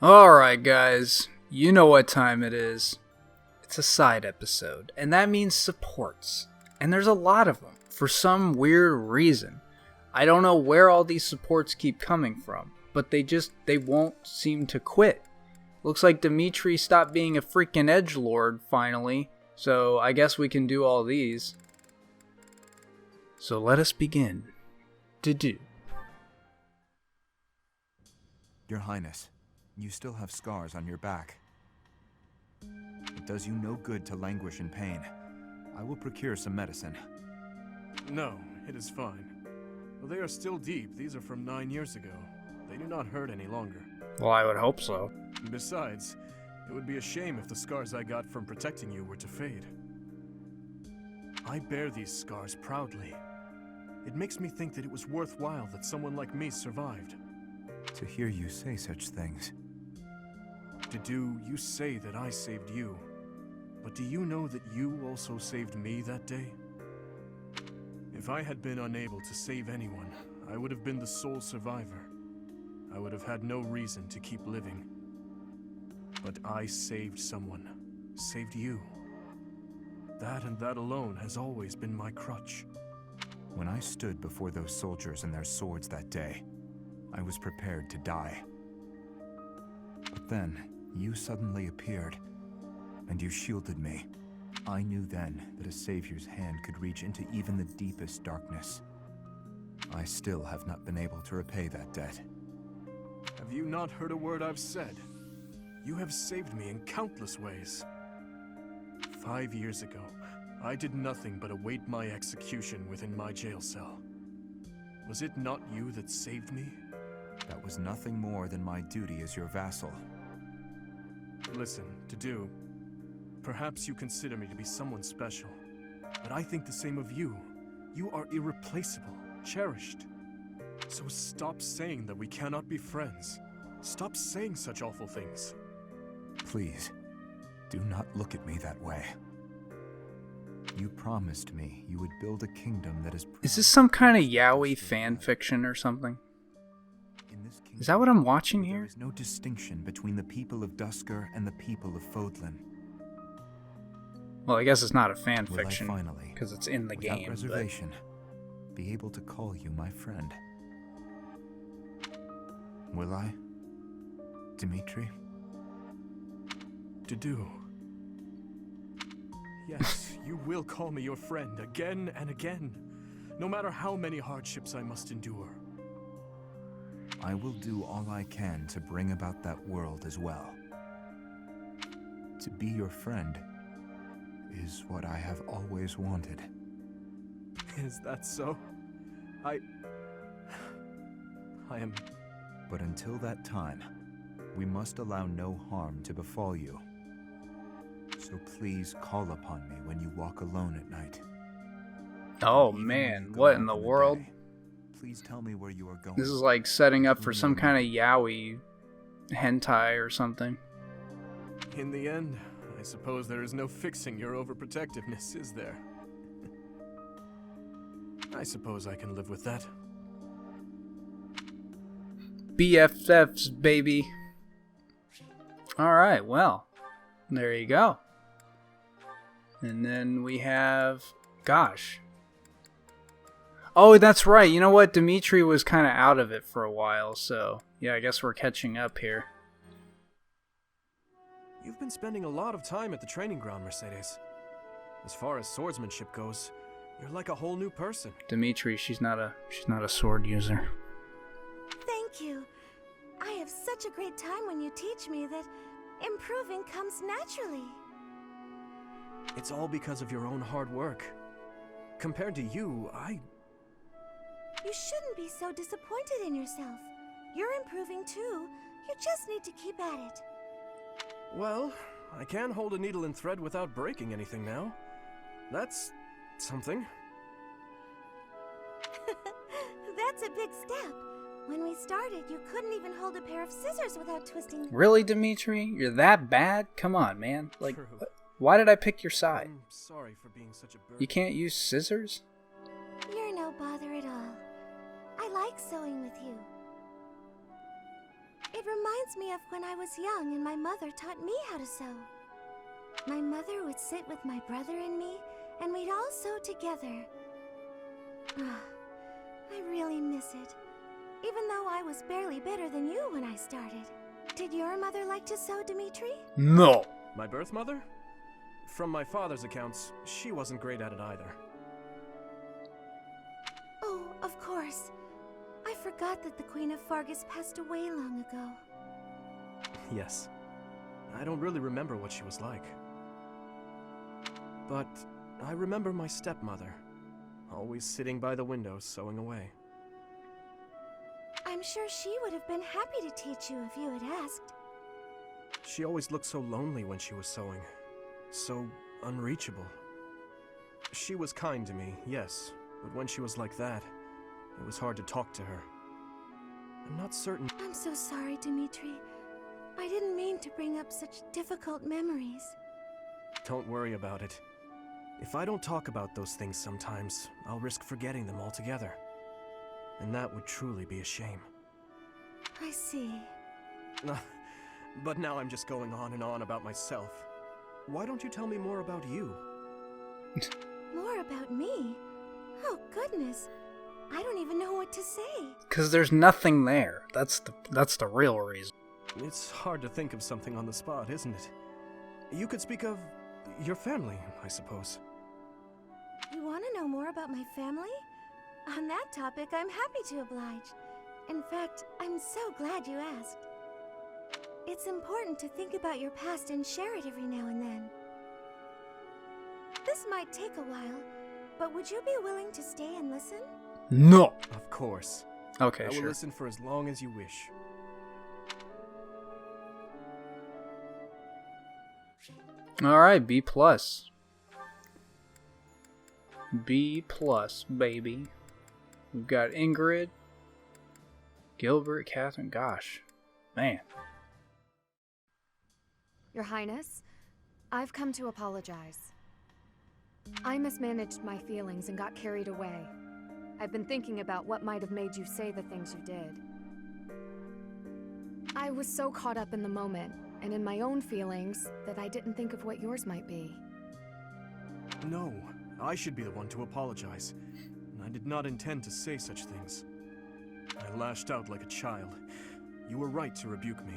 Alright guys, you know what time it is. It's a side episode, and that means supports. And there's a lot of them, for some weird reason. I don't know where all these supports keep coming from, but they won't seem to quit. Looks like Dimitri stopped being a freaking edgelord finally, so I guess we can do all these. So let us begin. Do. Your Highness, you still have scars on your back. It does you no good to languish in pain. I will procure some medicine. No, it is fine. Though they are still deep, these are from 9 years ago. They do not hurt any longer. Well, I would hope so. Besides, it would be a shame if the scars I got from protecting you were to fade. I bear these scars proudly. It makes me think that it was worthwhile that someone like me survived. To hear you say such things. You say that I saved you. But do you know that you also saved me that day? If I had been unable to save anyone, I would have been the sole survivor. I would have had no reason to keep living. But I saved someone. Saved you. That and that alone has always been my crutch. When I stood before those soldiers and their swords that day, I was prepared to die. But then, you suddenly appeared, and you shielded me. I knew then that a savior's hand could reach into even the deepest darkness. I still have not been able to repay that debt. Have you not heard a word I've said? You have saved me in countless ways. 5 years ago, I did nothing but await my execution within my jail cell. Was it not you that saved me? That was nothing more than my duty as your vassal. Listen, perhaps you consider me to be someone special, but I think the same of you. You are irreplaceable, cherished. So stop saying that we cannot be friends. Stop saying such awful things. Please, do not look at me that way. You promised me you would build a kingdom that is... Is this some kind of Yaoi fan fiction or something? Is that what I'm watching here? There is no distinction between the people of Dusker and the people of Fodlan. Well, I guess it's not a fan Will fiction, I finally, because it's in the without game. reservation, be able to call you my friend? Will I, Dimitri? Yes, you will call me your friend again and again, no matter how many hardships I must endure. I will do all I can to bring about that world as well. To be your friend is what I have always wanted. Is that so? I am... But until that time, we must allow no harm to befall you. So please call upon me when you walk alone at night. Oh Even when man, you go what out in the day, world? Please tell me where you are going. This is like setting up for some kind of yaoi hentai or something. In the end, I suppose there is no fixing your overprotectiveness, is there? I suppose I can live with that. BFFs, baby. Alright, well, there you go. And then we have... Gosh. Oh, that's right. You know what? Dimitri was kind of out of it for a while, so... Yeah, I guess we're catching up here. You've been spending a lot of time at the training ground, Mercedes. As far as swordsmanship goes, you're like a whole new person. Dimitri, she's not a sword user. Thank you. I have such a great time when you teach me that improving comes naturally. It's all because of your own hard work. Compared to you, You shouldn't be so disappointed in yourself. You're improving too. You just need to keep at it. Well, I can hold a needle and thread without breaking anything now. That's something. That's a big step. When we started, you couldn't even hold a pair of scissors without twisting them. Really, Dimitri? You're that bad? Come on, man. Like, True. why did I pick your side? I'm sorry for being such a burden. You can't use scissors? You're no bother at all. I like sewing with you. It reminds reminds me of when I was young and my mother taught me how to sew. My mother would sit with my brother and me, and we'd all sew together. I really miss it, even though I was barely better than you when I started. Did your mother like to sew, Dimitri? No. My birth mother? From my father's accounts, she wasn't great at it either. Oh, of course. I forgot that the Queen of Fargus passed away long ago. Yes. I don't really remember what she was like. But I remember my stepmother, always sitting by the window sewing away. I'm sure she would have been happy to teach you if you had asked. She always looked so lonely when she was sewing. So unreachable. She was kind to me, yes, but when she was like that, it was hard to talk to her. I'm not certain. I'm so sorry, Dimitri. I didn't mean to bring up such difficult memories. Don't worry about it. If I don't talk about those things sometimes, I'll risk forgetting them altogether. And that would truly be a shame. I see. But now I'm just going on and on about myself. Why don't you tell me more about you? More about me? Oh, goodness. I don't even know what to say. Because there's nothing there. That's the real reason. It's hard to think of something on the spot, isn't it? You could speak of your family, I suppose. You want to know more about my family? On that topic, I'm happy to oblige. In fact, I'm so glad you asked. It's important to think about your past and share it every now and then. This might take a while, but would you be willing to stay and listen? No. Of course. Okay, I will sure. listen for as long as you wish. All right, B+. B+, baby. We've got Ingrid, Gilbert, Catherine. Gosh, man. Your Highness, I've come to apologize. I mismanaged my feelings and got carried away. I've been thinking about what might have made you say the things you did. I was so caught up in the moment and in my own feelings that I didn't think of what yours might be. No, I should be the one to apologize. I did not intend to say such things. I lashed out like a child. You were right to rebuke me.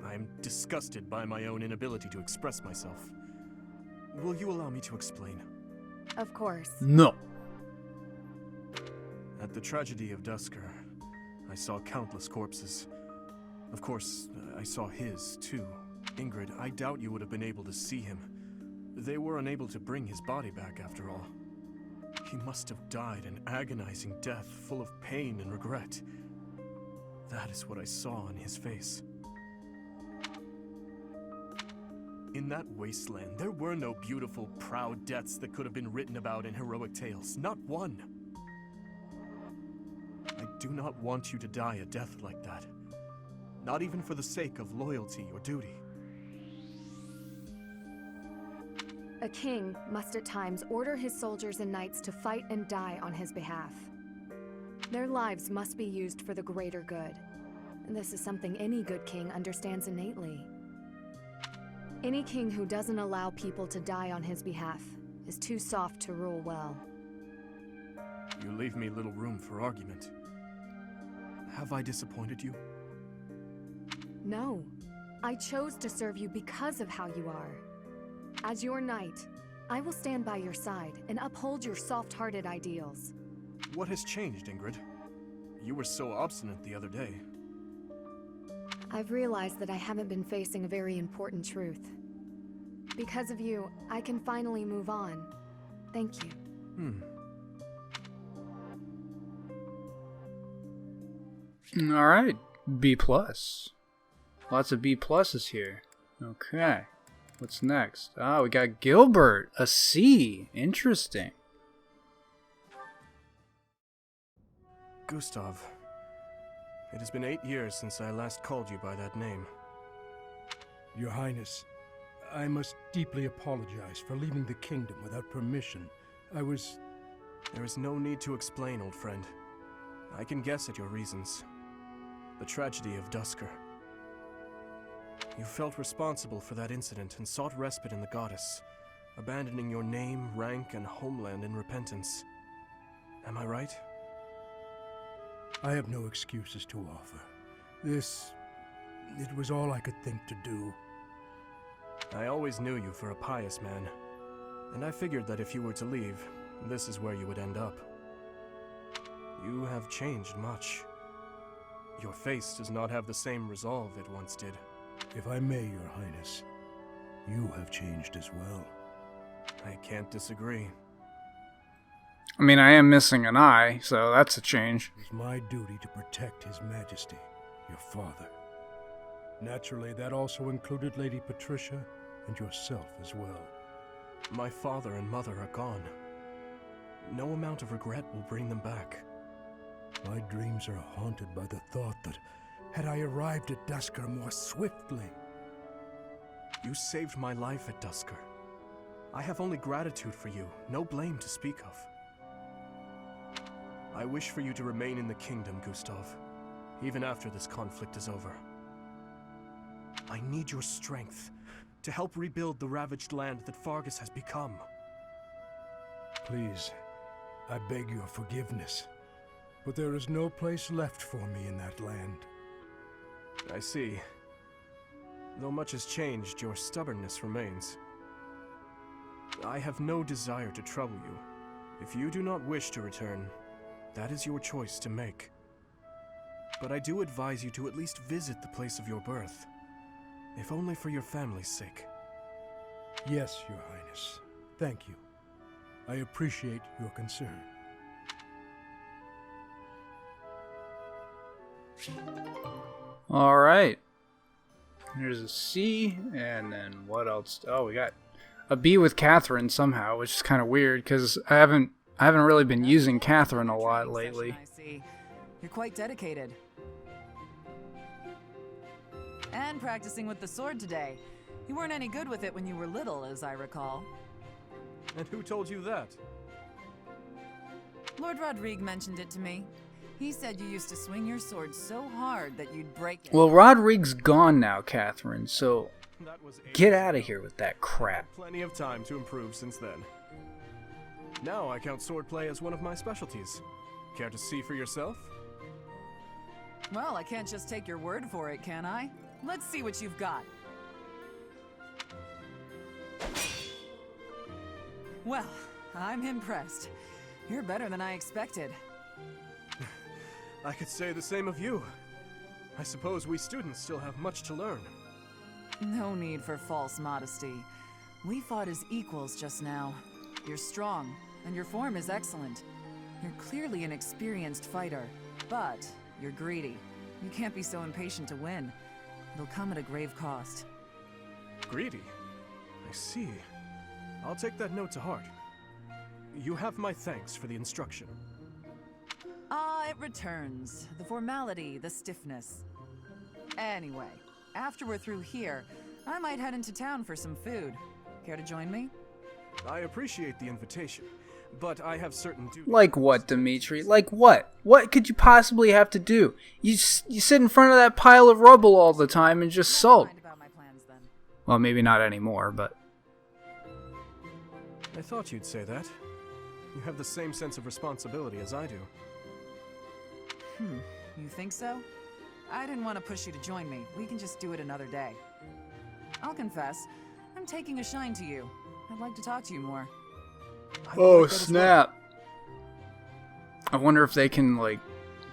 I am disgusted by my own inability to express myself. Will you allow me to explain? Of course. No. At the tragedy of Dusker, I saw countless corpses. Of course, I saw his, too. Ingrid, I doubt you would have been able to see him. They were unable to bring his body back, after all. He must have died an agonizing death, full of pain and regret. That is what I saw on his face. In that wasteland, there were no beautiful, proud deaths that could have been written about in heroic tales. Not one. I do not want you to die a death like that. Not even for the sake of loyalty or duty. A king must at times order his soldiers and knights to fight and die on his behalf. Their lives must be used for the greater good. And this is something any good king understands innately. Any king who doesn't allow people to die on his behalf is too soft to rule well. You leave me little room for argument. Have I disappointed you? No. I chose to serve you because of how you are. As your knight, I will stand by your side and uphold your soft-hearted ideals. What has changed, Ingrid? You were so obstinate the other day. I've realized that I haven't been facing a very important truth. Because of you, I can finally move on. Thank you. All right, B+. Lots of B+'s here. Okay, what's next? Ah, we got Gilbert, a C. Interesting. Gustav, it has been 8 years since I last called you by that name. Your Highness, I must deeply apologize for leaving the kingdom without permission. There is no need to explain, old friend. I can guess at your reasons. the tragedy of Duscur. You felt responsible for that incident and sought respite in the goddess, abandoning your name, rank, and homeland in repentance. Am I right? I have no excuses to offer. It was all I could think to do. I always knew you for a pious man, and I figured that if you were to leave, this is where you would end up. You have changed much. Your face does not have the same resolve it once did. If I may, Your Highness, you have changed as well. I can't disagree. I mean, I am missing an eye, so that's a change. It is my duty to protect His Majesty, your father. Naturally, that also included Lady Patricia and yourself as well. My father and mother are gone. No amount of regret will bring them back. My dreams are haunted by the thought that, had I arrived at Duscur more swiftly... You saved my life at Duscur. I have only gratitude for you, no blame to speak of. I wish for you to remain in the kingdom, Gustav, even after this conflict is over. I need your strength to help rebuild the ravaged land that Fargus has become. Please, I beg your forgiveness, but there is no place left for me in that land. I see. Though much has changed, your stubbornness remains. I have no desire to trouble you. If you do not wish to return, that is your choice to make. But I do advise you to at least visit the place of your birth, if only for your family's sake. Yes, Your Highness. Thank you. I appreciate your concern. Alright. There's a C, and then what else? Oh, we got a B with Catherine somehow, which is kind of weird, because I haven't really been using Catherine a lot lately. I see. You're quite dedicated. And practicing with the sword today. You weren't any good with it when you were little, as I recall. And who told you that? Lord Rodrigue mentioned it to me. He said you used to swing your sword so hard that you'd break it. Well, Rodrigue's gone now, Catherine, so That was get out of here with that crap. Plenty of time to improve since then. Now I count swordplay as one of my specialties. Care to see for yourself? Well, I can't just take your word for it, can I? Let's see what you've got. Well, I'm impressed. You're better than I expected. I could say the same of you. I suppose we students still have much to learn. No need for false modesty. We fought as equals just now. You're strong, and your form is excellent. You're clearly an experienced fighter, but you're greedy. You can't be so impatient to win. It'll come at a grave cost. Greedy? I see. I'll take that note to heart. You have my thanks for the instruction. Ah, it returns. The formality, the stiffness. Anyway, after we're through here, I might head into town for some food. Care to join me? I appreciate the invitation, but I have certain duties. Like what, Dimitri? Like what? What could you possibly have to do? You sit in front of that pile of rubble all the time and just sulk. Mind about my plans, then. Well, maybe not anymore, but... I thought you'd say that. You have the same sense of responsibility as I do. You think so? I didn't want to push you to join me. We can just do it another day. I'll confess, I'm taking a shine to you. I'd like to talk to you more. I Oh, like that as well. snap. I wonder if they can, like,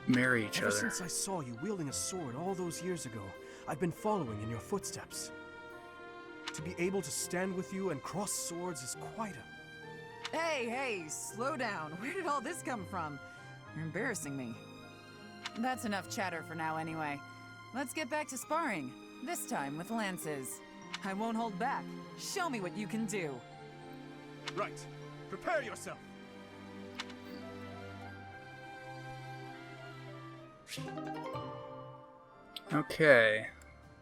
marry each Ever other. since I saw you wielding a sword all those years ago, I've been following in your footsteps. To be able to stand with you and cross swords is quite a... Hey, slow down. Where did all this come from? You're embarrassing me. That's enough chatter for now anyway. Let's get back to sparring. This time with lances. I won't hold back. Show me what you can do. Right. Prepare yourself. Okay.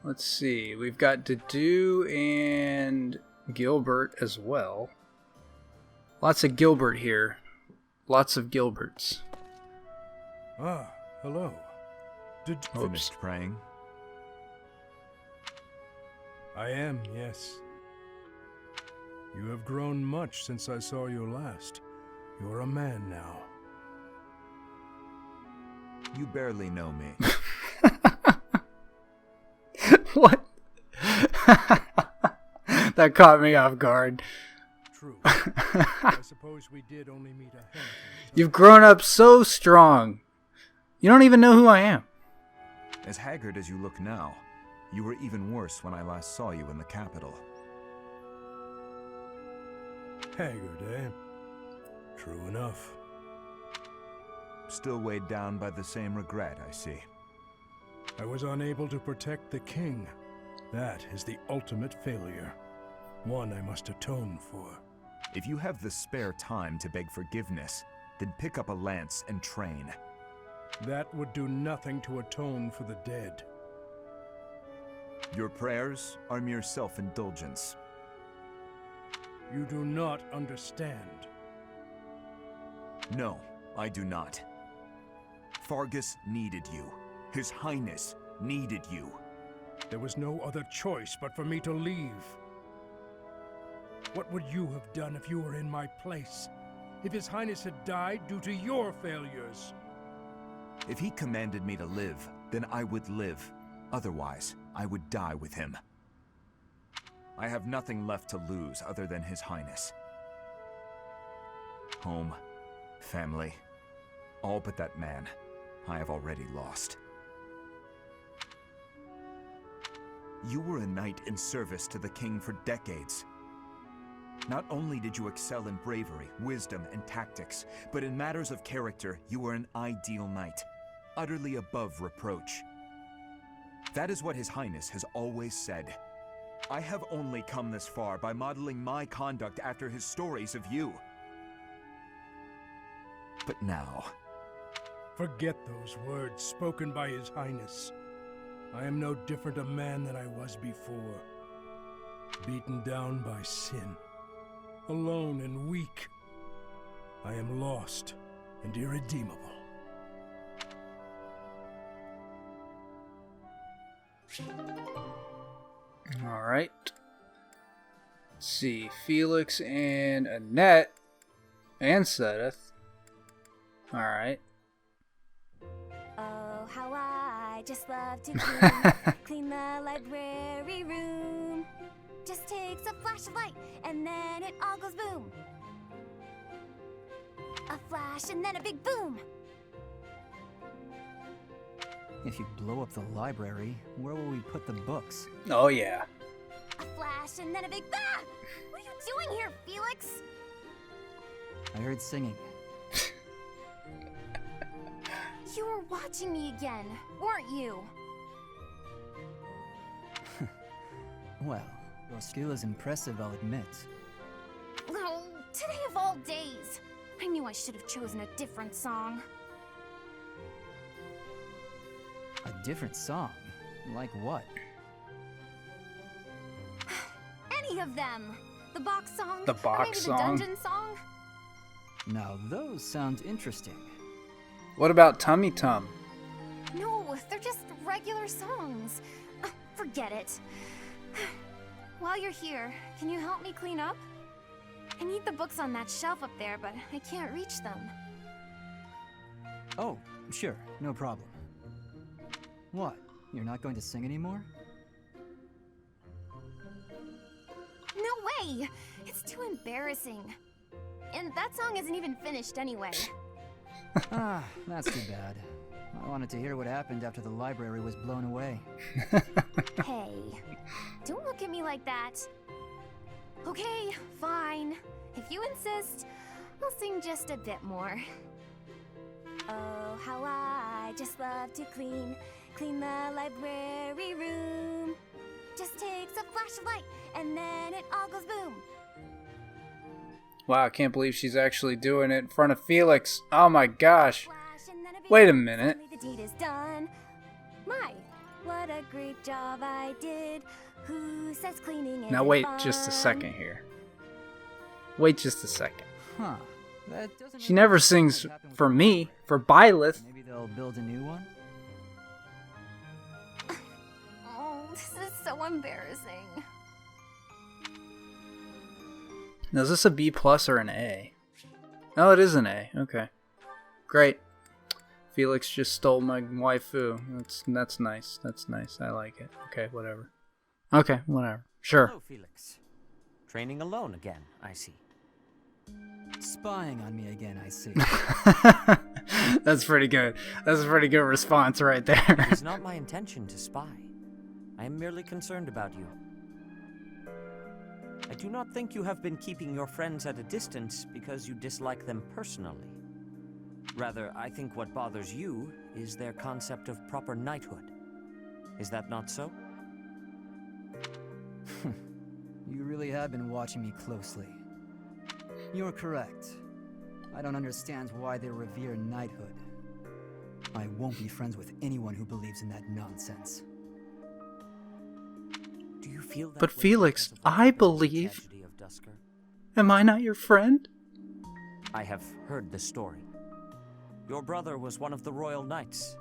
Let's see. We've got Dedu and Gilbert as well. Lots of Gilbert here. Lots of Gilberts. Ah, hello. Finished praying? I am, yes. You have grown much since I saw you last. You're a man now. You barely know me. What? That caught me off guard. True. I suppose we did only meet a handful of times. You've grown up so strong. You don't even know who I am. As haggard as you look now, you were even worse when I last saw you in the capital. Haggard, eh? True enough. Still weighed down by the same regret, I see. I was unable to protect the king. That is the ultimate failure. One I must atone for. If you have the spare time to beg forgiveness, then pick up a lance and train. That would do nothing to atone for the dead. Your prayers are mere self-indulgence. You do not understand. No, I do not. Fargus needed you. His Highness needed you. There was no other choice but for me to leave. What would you have done if you were in my place? If His Highness had died due to your failures? If he commanded me to live, then I would live. Otherwise, I would die with him. I have nothing left to lose other than His Highness. Home, family, all but that man I have already lost. You were a knight in service to the king for decades. Not only did you excel in bravery, wisdom, and tactics, but in matters of character, you were an ideal knight, utterly above reproach. That is what His Highness has always said. I have only come this far by modeling my conduct after his stories of you. But now... Forget those words spoken by His Highness. I am no different a man than I was before. Beaten down by sin. Alone and weak. I am lost and irredeemable. Alright. Let's see. Felix and Annette. And Sedith. Alright. Oh, how I just love to clean, clean the library room. Just takes a flash of light, and then it all goes boom. A flash, and then a big boom. If you blow up the library, where will we put the books? Oh, yeah. A flash, and then a big ah! What are you doing here, Felix? I heard singing. You were watching me again, weren't you? Well, your skill is impressive, I'll admit. Oh, today of all days. I knew I should have chosen a different song. A different song? Like what? Any of them. The box song. The box or maybe song? the dungeon song. Now those sound interesting. What about Tummy Tum? No, they're just regular songs. Forget it. While you're here, can you help me clean up? I need the books on that shelf up there, but I can't reach them. Oh, sure, no problem. What? You're not going to sing anymore? No way! It's too embarrassing. And that song isn't even finished anyway. Ah, that's too bad. I wanted to hear what happened after the library was blown away. Hey, don't look at me like that. Okay, fine. If you insist, I'll sing just a bit more. Oh, how I just love to clean, clean the library room. Just takes a flash of light, and then it all goes boom. Wow, I can't believe she's actually doing it in front of Felix. Oh my gosh. Flash, and then a big Wait a boom. minute. Finally the deed is done. My, what a great job I did. Who says cleaning isn't Now wait fun? just a second here. Wait just a second. Huh. That doesn't She really never make sense sings what happened with for the me, library. for Byleth. Maybe they'll build a new one? so embarrassing. Now, is this a B plus or an A? Oh, it is an A. Okay. Great. Felix just stole my waifu. That's nice. That's nice. I like it. Okay, whatever. Okay, whatever. Sure. Hello, Felix. Training alone again, I see. Spying on me again, I see. That's pretty good. That's a pretty good response right there. It is not my intention to spy. I am merely concerned about you. I do not think you have been keeping your friends at a distance because you dislike them personally. Rather, I think what bothers you is their concept of proper knighthood. Is that not so? You really have been watching me closely. You're correct. I don't understand why they revere knighthood. I won't be friends with anyone who believes in that nonsense. Do you feel that But way Felix, because of the I horrible believe... tragedy of Dusker? Am I not your friend? I have heard the story. Your brother was one of the royal knights.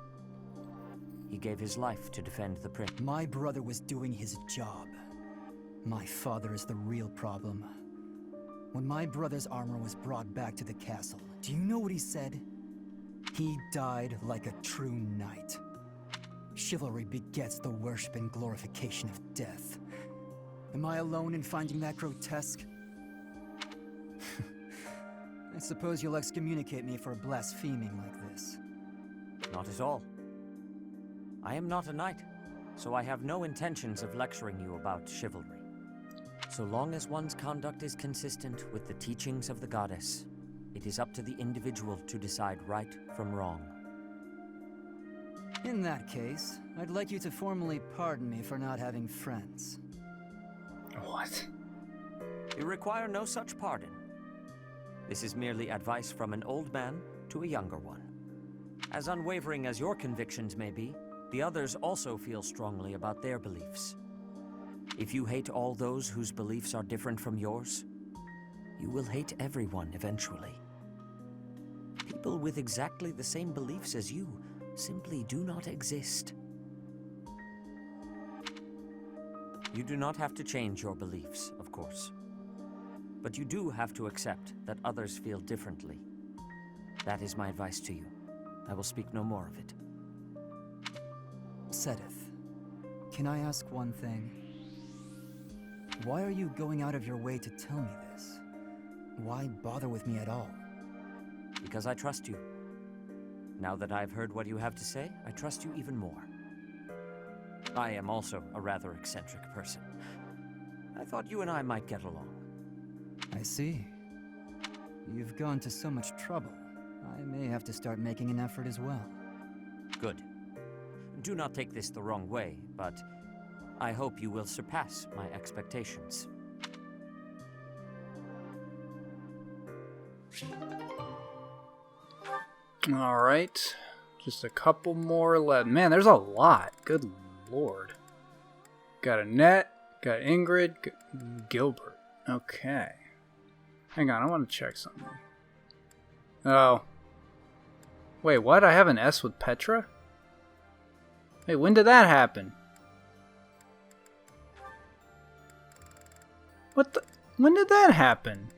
He gave his life to defend the prince. My brother was doing his job. My father is the real problem. When my brother's armor was brought back to the castle, do you know what he said? He died like a true knight. Chivalry begets the worship and glorification of death. Am I alone in finding that grotesque? I suppose you'll excommunicate me for blaspheming like this. Not at all. I am not a knight, so I have no intentions of lecturing you about chivalry. So long as one's conduct is consistent with the teachings of the goddess, it is up to the individual to decide right from wrong. In that case, I'd like you to formally pardon me for not having friends. What? You require no such pardon. This is merely advice from an old man to a younger one. As unwavering as your convictions may be, the others also feel strongly about their beliefs. If you hate all those whose beliefs are different from yours, you will hate everyone eventually. People with exactly the same beliefs as you simply do not exist. You do not have to change your beliefs, of course. But you do have to accept that others feel differently. That is my advice to you. I will speak no more of it. Sedith, can I ask one thing? Why are you going out of your way to tell me this? Why bother with me at all? Because I trust you. Now that I've heard what you have to say, I trust you even more. I am also a rather eccentric person. I thought you and I might get along. I see. You've gone to so much trouble. I may have to start making an effort as well. Good. Do not take this the wrong way, but I hope you will surpass my expectations. Alright. Just a couple more left. Man, there's a lot. Good lord. Got Annette, got Ingrid, Gilbert. Okay. Hang on, I want to check something. Oh. Wait, what? I have an S with Petra? Wait, when did that happen? What the? When did that happen?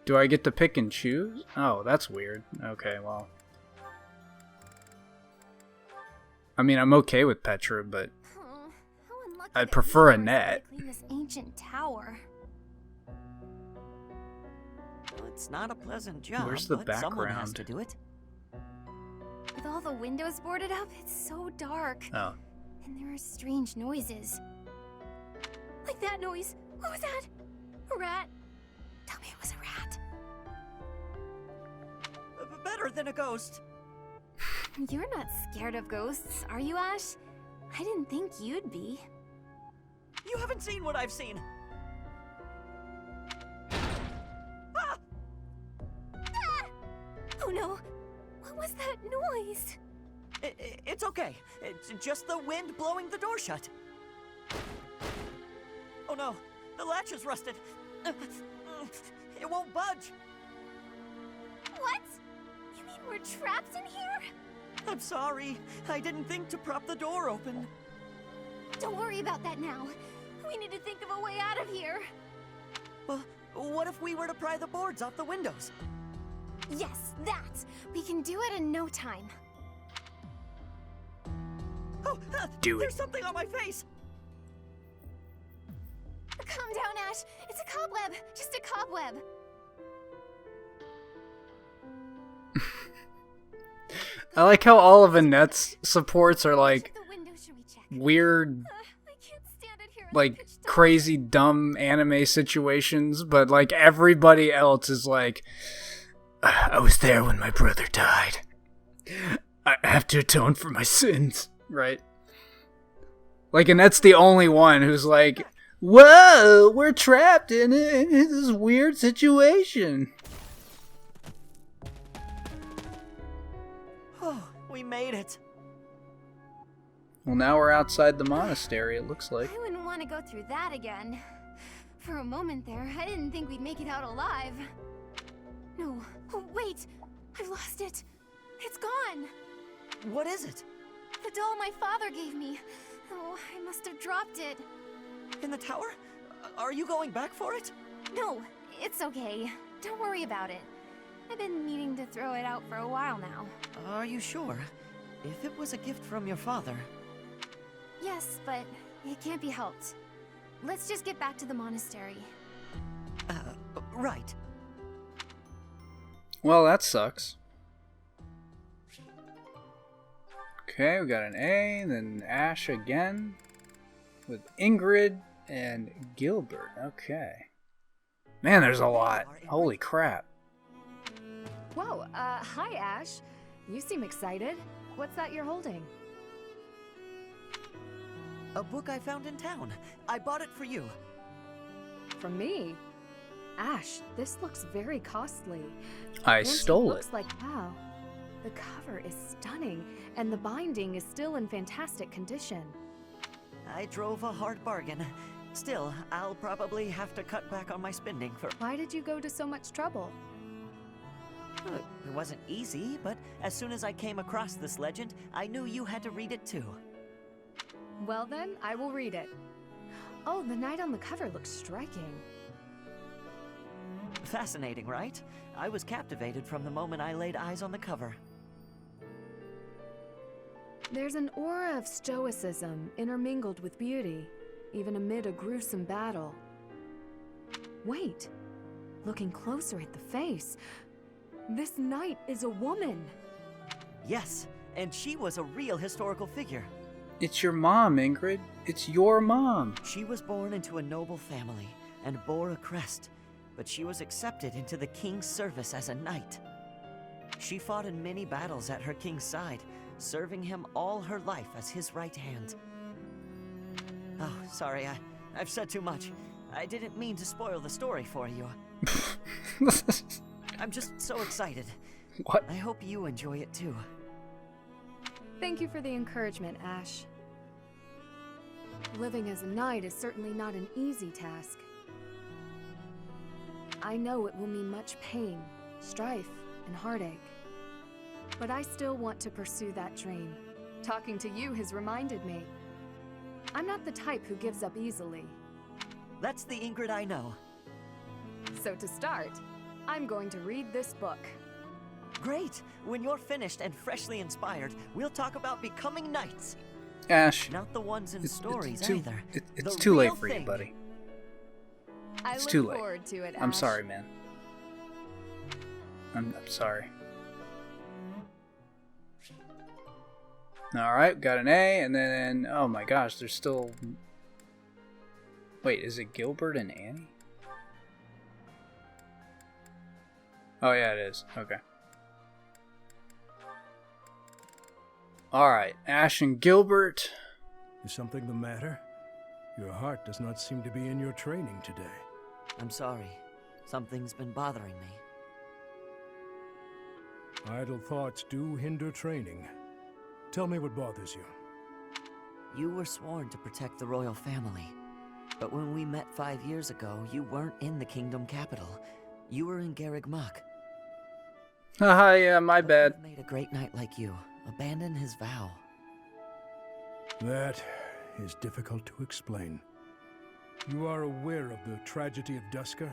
Do I get to pick and choose? Oh, that's weird. Okay, well. I mean, I'm okay with Petra, but I'd prefer Annette. Clean this ancient tower. Well, it's not a pleasant job, Where's the but someone has background? to do it. With all the windows boarded up, it's so dark. Oh. And there are strange noises. Like that noise. What was that? A rat? Tell me it was a rat. Better than a ghost. You're not scared of ghosts, are you, Ash? I didn't think you'd be. You haven't seen what I've seen. Ah! Ah! Oh no! What was that noise? It's okay. It's just the wind blowing the door shut. Oh no, the latch is rusted. It won't budge. What? You mean we're trapped in here? I'm sorry. I didn't think to prop the door open. Don't worry about that now. We need to think of a way out of here. Well, what if we were to pry the boards off the windows? Yes, that! We can do it in no time. Oh, Do there's it. something on my face! Calm down, Ash. It's a cobweb. Just a cobweb. I like how all of Annette's supports are like The window, should we check? weird, I can't stand it here in the like pitch dark. crazy dumb anime situations, but like everybody else is like, I was there when my brother died. I have to atone for my sins, right? Like, Annette's the only one who's like, whoa, we're trapped in this weird situation. Oh, we made it. Well, now we're outside the monastery, it looks like. I wouldn't want to go through that again. For a moment there, I didn't think we'd make it out alive. No. Oh, wait! I lost it. It's gone. What is it? The doll my father gave me. Oh, I must have dropped it. In the tower? Are you going back for it? No, it's okay. Don't worry about it. I've been meaning to throw it out for a while now. Are you sure? If it was a gift from your father... Yes, but it can't be helped. Let's just get back to the monastery. Right. Well, that sucks. Okay, we got an A, then Ash again, with Ingrid and Gilbert. Okay. Man, there's a lot. Holy crap. Whoa, hi Ash. You seem excited. What's that you're holding? A book I found in town. I bought it for you. From me? Ash, this looks very costly. I And stole it. looks like, wow. The cover is stunning, and the binding is still in fantastic condition. I drove a hard bargain. Still, I'll probably have to cut back on my spending for... Why did you go to so much trouble? It wasn't easy, but as soon as I came across this legend, I knew you had to read it too. Well then, I will read it. Oh, the knight on the cover looks striking. Fascinating, right? I was captivated from the moment I laid eyes on the cover. There's an aura of stoicism intermingled with beauty, even amid a gruesome battle. Wait, looking closer at the face, this knight is a woman. Yes, and she was a real historical figure. It's your mom, Ingrid. It's your mom. She was born into a noble family and bore a crest, but she was accepted into the king's service as a knight. She fought in many battles at her king's side, serving him all her life as his right hand. Oh, sorry, I've said too much. I didn't mean to spoil the story for you. I'm just so excited. What? I hope you enjoy it too. Thank you for the encouragement, Ash. Living as a knight is certainly not an easy task. I know it will mean much pain, strife, and heartache. But I still want to pursue that dream. Talking to you has reminded me. I'm not the type who gives up easily. That's the Ingrid I know. So to start, I'm going to read this book. Great! When you're finished and freshly inspired, we'll talk about becoming knights. Ash, Not the ones in stories too, either. it's The too late real for you, thing. buddy. I It's look too late. forward to it, I'm Ash. sorry, man. I'm sorry. Alright, got an A, and then, oh my gosh, there's still... Wait, is it Gilbert and Annie? Oh yeah, it is. Okay. Alright, Ash and Gilbert. Is something the matter? Your heart does not seem to be in your training today. I'm sorry. Something's been bothering me. Idle thoughts do hinder training. Tell me what bothers you. You were sworn to protect the royal family. But when we met 5 years ago, you weren't in the kingdom capital. You were in Garreg Mach. Haha, yeah, my bad. What made a great knight like you abandon his vow? That is difficult to explain. You are aware of the tragedy of Duska,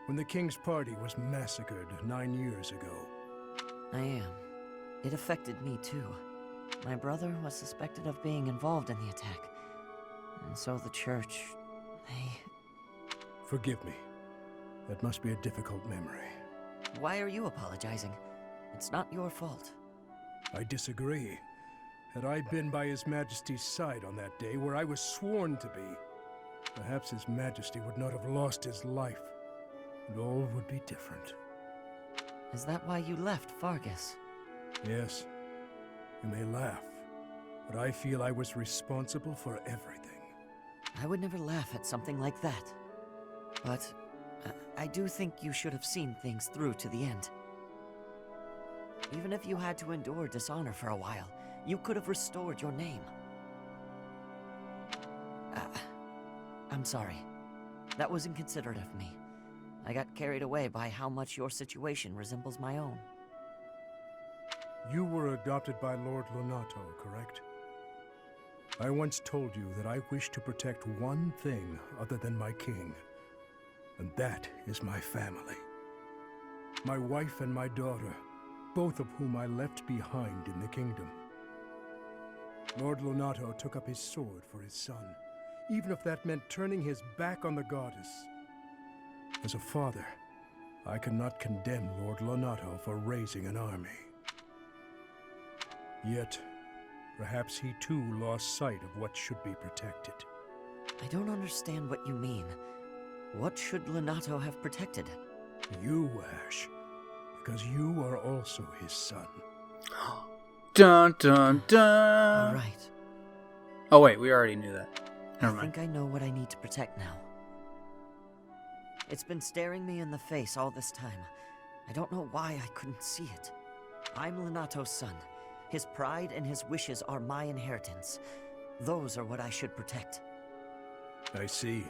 when the king's party was massacred 9 years ago? I am. It affected me too. My brother was suspected of being involved in the attack. And so the church, Forgive me. That must be a difficult memory. Why are you apologizing? It's not your fault. I disagree. Had I been by His Majesty's side on that day where I was sworn to be, perhaps His Majesty would not have lost his life, and all would be different. Is that why you left Fargus? Yes, you may laugh, but I feel I was responsible for everything. I would never laugh at something like that. But I do think you should have seen things through to the end. Even if you had to endure dishonor for a while, you could have restored your name. I'm sorry. That was inconsiderate of me. I got carried away by how much your situation resembles my own. You were adopted by Lord Lunato, correct? I once told you that I wish to protect one thing other than my king, and that is my family. My wife and my daughter, both of whom I left behind in the kingdom. Lord Lunato took up his sword for his son, even if that meant turning his back on the goddess. As a father, I cannot condemn Lord Lunato for raising an army. Yet, perhaps he too lost sight of what should be protected. I don't understand what you mean. What should Lunato have protected? You, Ash, because you are also his son. Dun dun dun! All right. Oh wait, we already knew that. Never I mind. think I know what I need to protect now. It's been staring me in the face all this time. I don't know why I couldn't see it. I'm Lunato's son. His pride and his wishes are my inheritance. Those are what I should protect. I see.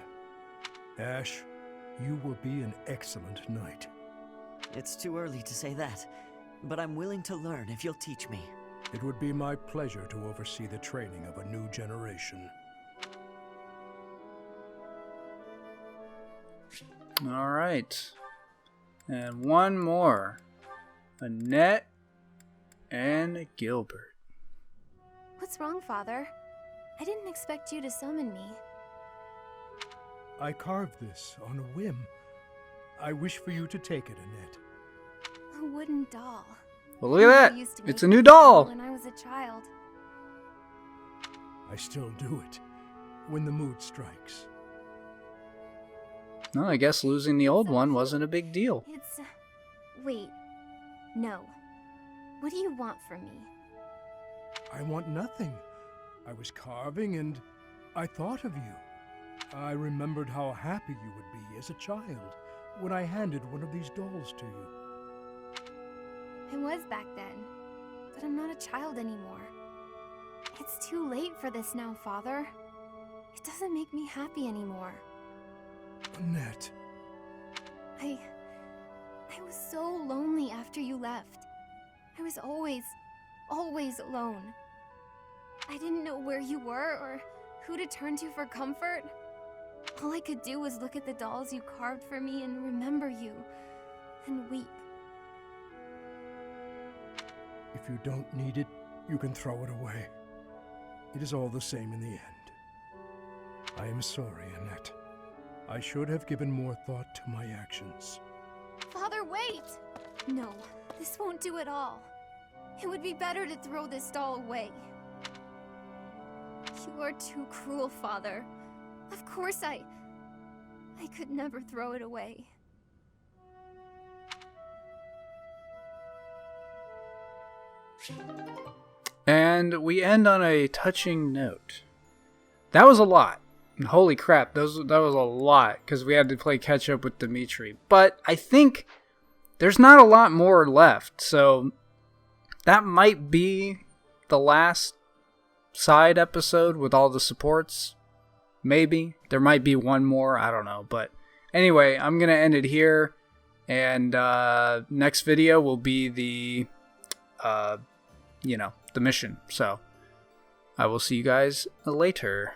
Ash, you will be an excellent knight. It's too early to say that, but I'm willing to learn if you'll teach me. It would be my pleasure to oversee the training of a new generation. All right. And one more. Annette and Gilbert. What's wrong, Father? I didn't expect you to summon me. I carved this on a whim. I wish for you to take it, Annette. A wooden doll. Well, look at I used that. to It's make a new this doll. when I was a child. I still do it, when the mood strikes. No, I guess losing the old one wasn't a big deal. It's... Wait. No. What do you want from me? I want nothing. I was carving and I thought of you. I remembered how happy you would be as a child when I handed one of these dolls to you. I was back then, but I'm not a child anymore. It's too late for this now, Father. It doesn't make me happy anymore. Annette. I was so lonely after you left. I was always alone. I didn't know where you were or who to turn to for comfort. All I could do was look at the dolls you carved for me and remember you, and weep. If you don't need it, you can throw it away. It is all the same in the end. I am sorry, Annette. I should have given more thought to my actions. Father, wait! No, this won't do at all. It would be better to throw this doll away. You are too cruel, Father. Of course I could never throw it away. And we end on a touching note. That was a lot. Holy crap, that was a lot, because we had to play catch up with Dimitri. But I think there's not a lot more left, so that might be the last side episode with all the supports. Maybe. There might be one more, I don't know. But anyway, I'm going to end it here, and next video will be the mission. So I will see you guys later.